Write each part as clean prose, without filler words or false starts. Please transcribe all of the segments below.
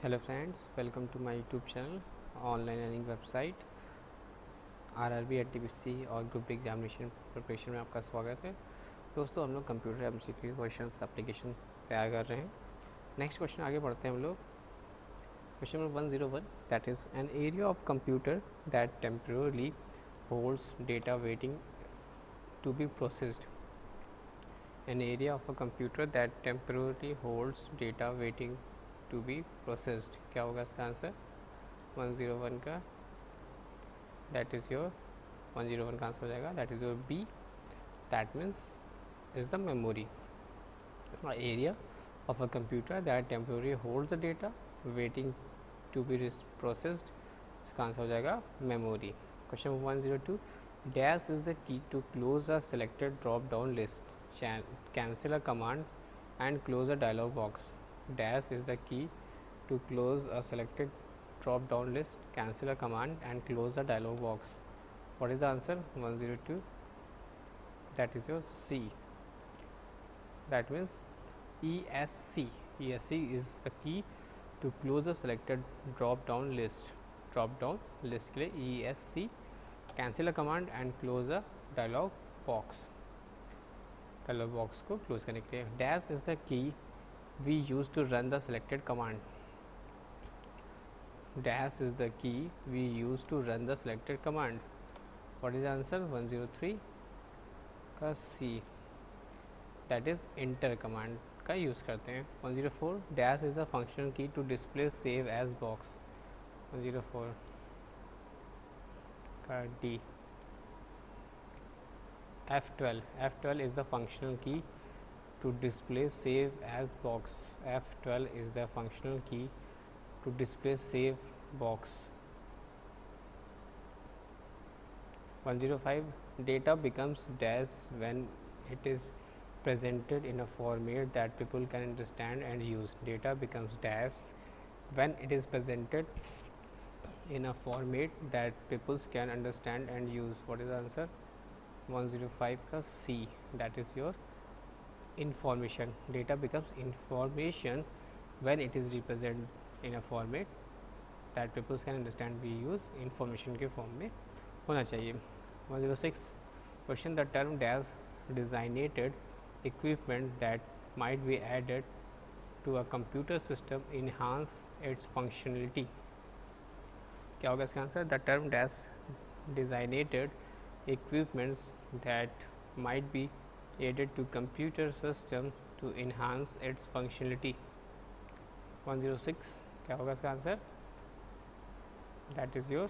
Hello friends, welcome to my YouTube channel online learning website RRB NTPC और group examination preparation में आपका स्वागत है। दोस्तों, हम लोग कंप्यूटर एमसीक्यू क्वेश्चंस एप्लीकेशन तैयार कर रहे हैं। नेक्स्ट क्वेश्चन आगे बढ़ते हैं हम लोग। Question number 101, that is an area of computer that temporary holds data waiting to be processed. An area of a computer that temporary holds data waiting to be processed. क्या होगा इसका answer 101 का? That is your 101 का answer हो जाएगा, that is your B. That means is the memory area of a computer that temporary holds the data waiting to be processed. इसका answer हो जाएगा memory. Question 102, dash is the key to close a selected drop down list, cancel a command and close a dialog box. Dash is the key to close a selected drop down list, cancel a command and close a dialog box. What is the answer 102? That is your C. That means ESC. ESC is the key to close a selected drop down list. Drop down list के लिए ESC, cancel a command and close a dialog box. Dialog box को close करने के लिए। Dash is the key we use to run the selected command. Dash is the key we use to run the selected command. What is answer 103 का C, that is enter command का use करते हैं। 104, dash is the functional key to display save as box. 104 का D. F12 is the functional key to display save as box. F12 is the functional key to display save box. 105, data becomes dash when it is presented in a format that people can understand and use. Data becomes dash when it is presented in a format that people can understand and use. What is the answer 105 का C, that is your information. Data becomes information when it is represented in a format that people can understand. We use information के form में होना चाहिए। 106, question the term dash designated equipment that might be added to a computer system enhance its functionality. क्या होगा इसका answer? The term dash designated equipments that might be added to computer system to enhance its functionality. 106, क्या होगा इसका answer? That is your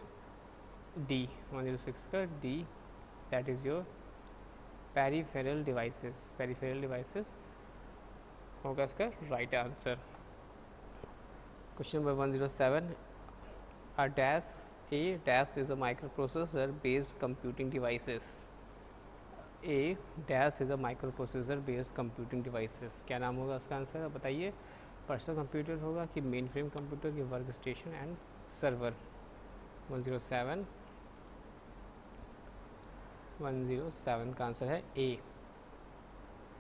D. 106 का D, that is your peripheral devices. Peripheral devices होगा इसका right answer. Question number 107, a dash is a microprocessor based computing devices. A dash is a microprocessor based computing devices. क्या नाम होगा उसका answer बताइए? Personal computer होगा कि mainframe computer की वर्क स्टेशन एंड सर्वर। 107 का आंसर है ए।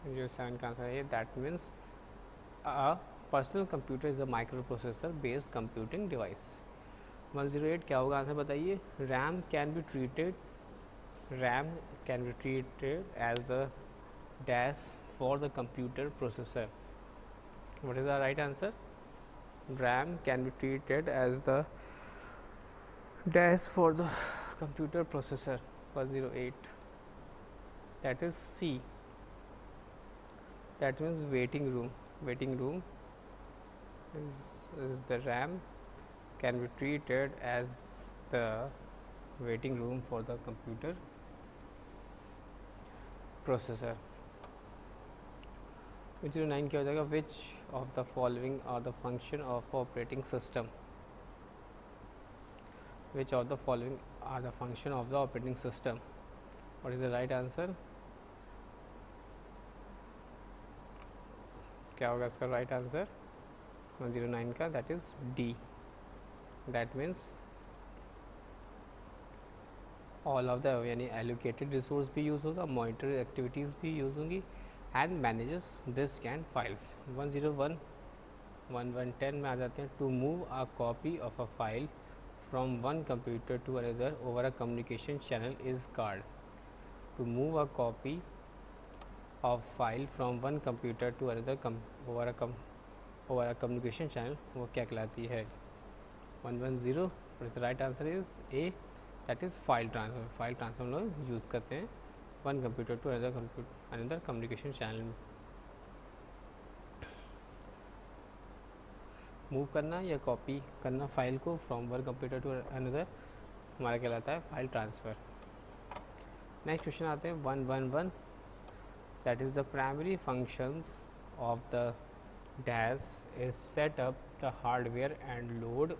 107 का आंसर है A, that means a personal computer is a microprocessor based computing device. 108 क्या होगा आंसर बताइए? RAM can be treated as the dash for the computer processor. What is the right answer? RAM can be treated as the dash for the computer processor. 108, that is C, that means waiting room. Waiting room is the RAM can be treated as the waiting room for the computer processor. 109 क्या हो जाएगा? Which of the following are the function of operating system. Which of the following are the function of the operating system. What is the right answer? क्या होगा इसका right answer 109 का? That is D, that means all of the, यानी allocated resource भी use होगा, monitor activities भी use होंगी, and manages disk and files. 101 1110 में आ जाते हैं. To move a copy of a file from one computer to another over a communication channel is called. To move a copy of file from one computer to another over a communication channel वो क्या कहलाती है. 110 the right answer is A, that is file transfer. File transfer हम लोग use करते हैं one computer to another communication channel में. Move करना या कॉपी करना फाइल को from one computer to another हमारा कहलाता है फाइल ट्रांसफ़र. नेक्स्ट क्वेश्चन आते हैं 111, that is the primary functions of the dash is set up the hardware and load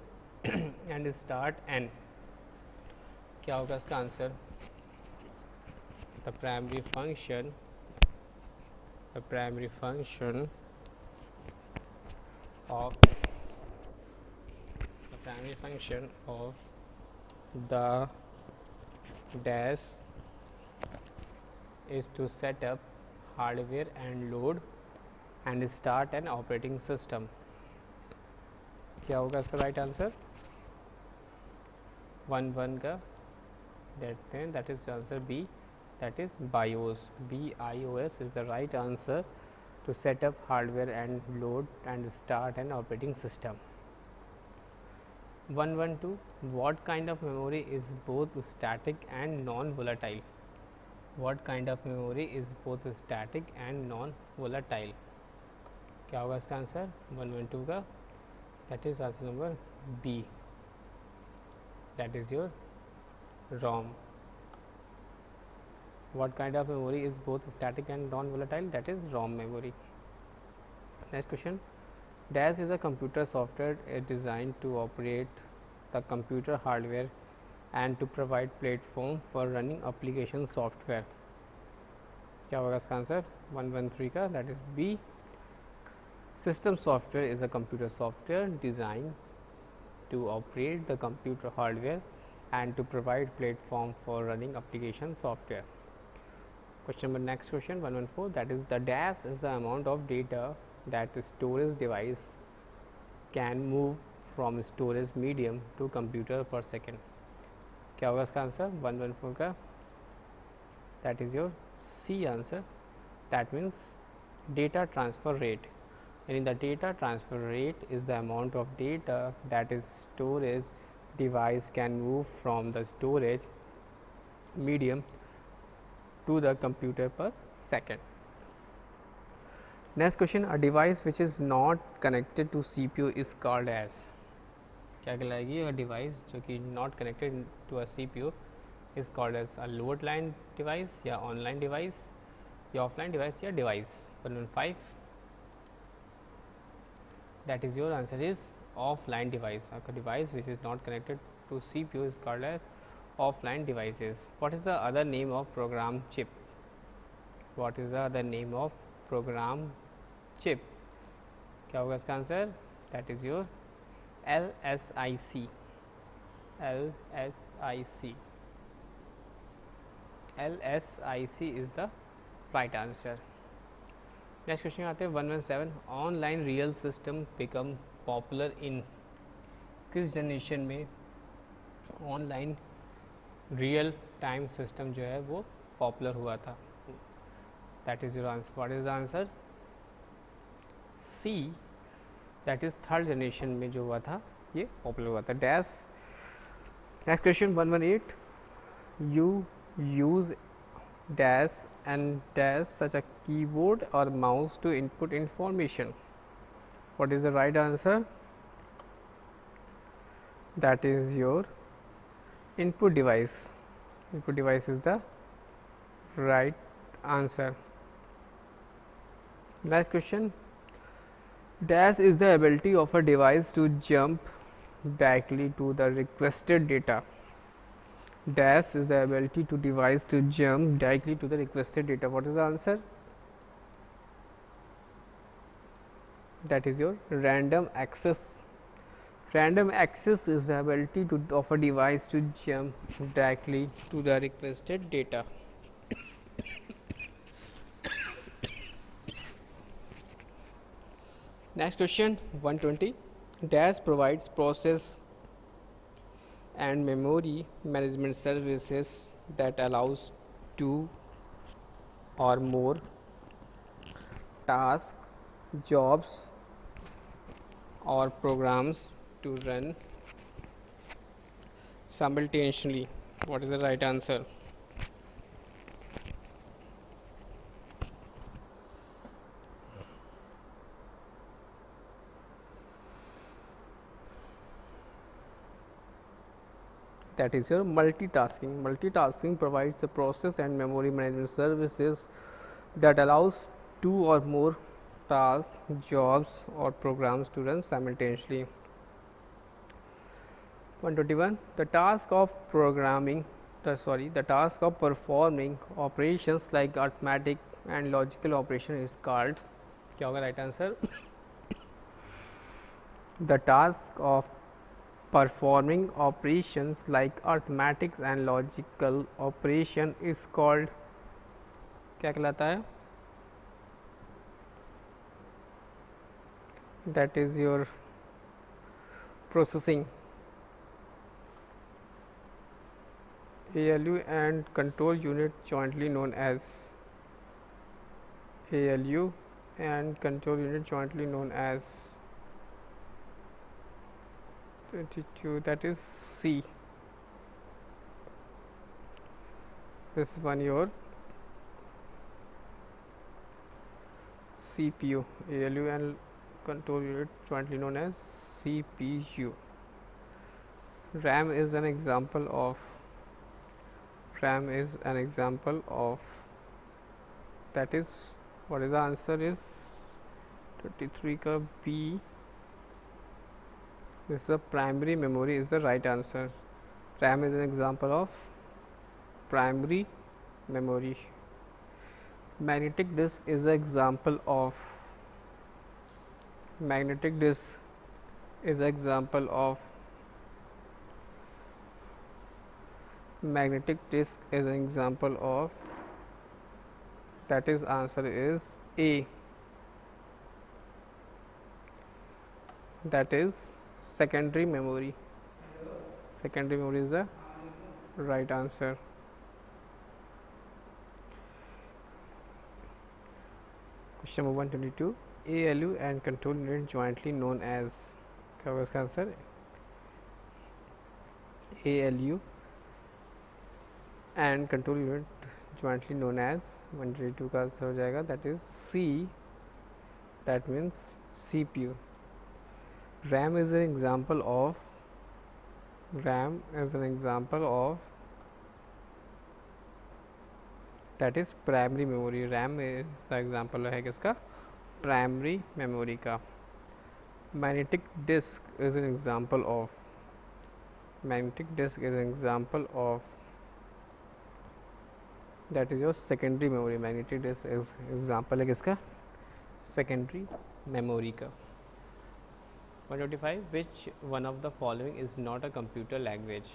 and start and. क्या होगा इसका answer. The primary function of the dash is to set up hardware and load and start an operating system. क्या होगा इसका right answer. 11 का देखते हैं, that is answer B, that is BIOS. BIOS is the right answer to set up hardware and load and start an operating system. 112, what kind of memory is both static and non-volatile. What kind of memory is both static and non-volatile. क्या होगा इसका answer 112 का, that is answer number B, that is your ROM. What kind of memory is both static and non-volatile, that is ROM memory. Next question, DAS is a computer software designed to operate the computer hardware and to provide platform for running application software. क्या होगा इसका answer 113 का, that is B. System software is a computer software designed to operate the computer hardware and to provide platform for running application software. Question number next question 114, that is the dash is the amount of data that the storage device can move from storage medium to computer per second. क्या होगा इसका answer 114 का, that is your C answer, that means data transfer rate. And the data transfer rate is the amount of data that is storage device can move from the storage medium to the computer per second. Next question, a device which is not connected to CPU is called as. क्या कहलाएगी. a device जो कि not connected to a CPU is called as a load line device या online device या offline device या device. 115, that is your answer is offline device. A device which is not connected to CPU is called as offline devices. What is the other name of program chip? What is the other name of program chip? क्या होगा इसका answer, that is your LSIC. LSIC is the right answer. Next question आते हैं 117, online real system become popular in. किस generation में online real time system जो है वो पॉपुलर हुआ था. That is your answer. What is the answer, C, that is third generation में जो हुआ था ये पॉपुलर हुआ था. Dash. Next question 118, you use dash and dash such a keyboard or mouse to input information. What is the right answer, that is your input device. Input device is the right answer. Next question, dash is the ability of a device to jump directly to the requested data. Dash is the ability to device to jump directly to the requested data. What is the answer, that is your random access. Random access is the ability of a device to jump directly to the requested data. Next question 120. Dash provides process and memory management services that allows two or more tasks, jobs or programs to run simultaneously. What is the right answer? That is your multitasking. Multitasking provides the process and memory management services that allows two or more tasks, jobs or programs to run simultaneously. 121. The task of performing operations like arithmetic and logical operation is called, क्या होगा right answer? The task of performing operations like arithmetic and logical operation is called, क्या कहलाता है? That is your processing. ALU and control unit jointly known as ALU and control unit jointly known as 22, that is C. This one your CPU. ALU and control unit jointly known as CPU. RAM is an example of that is, what is the answer is 33 का B. This is the primary memory is the right answer. RAM is an example of primary memory. Magnetic disk is an example of magnetic disk is an example of magnetic disk is an example of, that is answer is A, that is secondary memory. Secondary memory is the right answer. Question number 122. ALU and control unit jointly known as, क्या होगा इसका answer? ALU and control unit jointly known as 122 का answer हो जाएगा, that is C, that means CPU. RAM is an example of that is primary memory. RAM is the example है किसका? Primary memory का. Magnetic disk is an example of that is your secondary memory. Magnetic disk is example है किसका? Secondary memory का. 125. Which one of the following is not a computer language?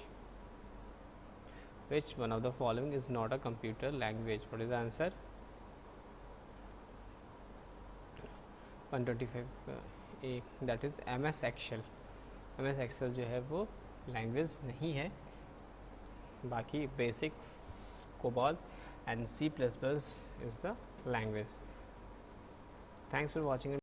Which one of the following is not a computer language? What is the answer? 125 A, that is MS Excel. MS Excel जो है वो language नहीं है, बाकी basic COBOL and C++ is the language. Thanks for watching.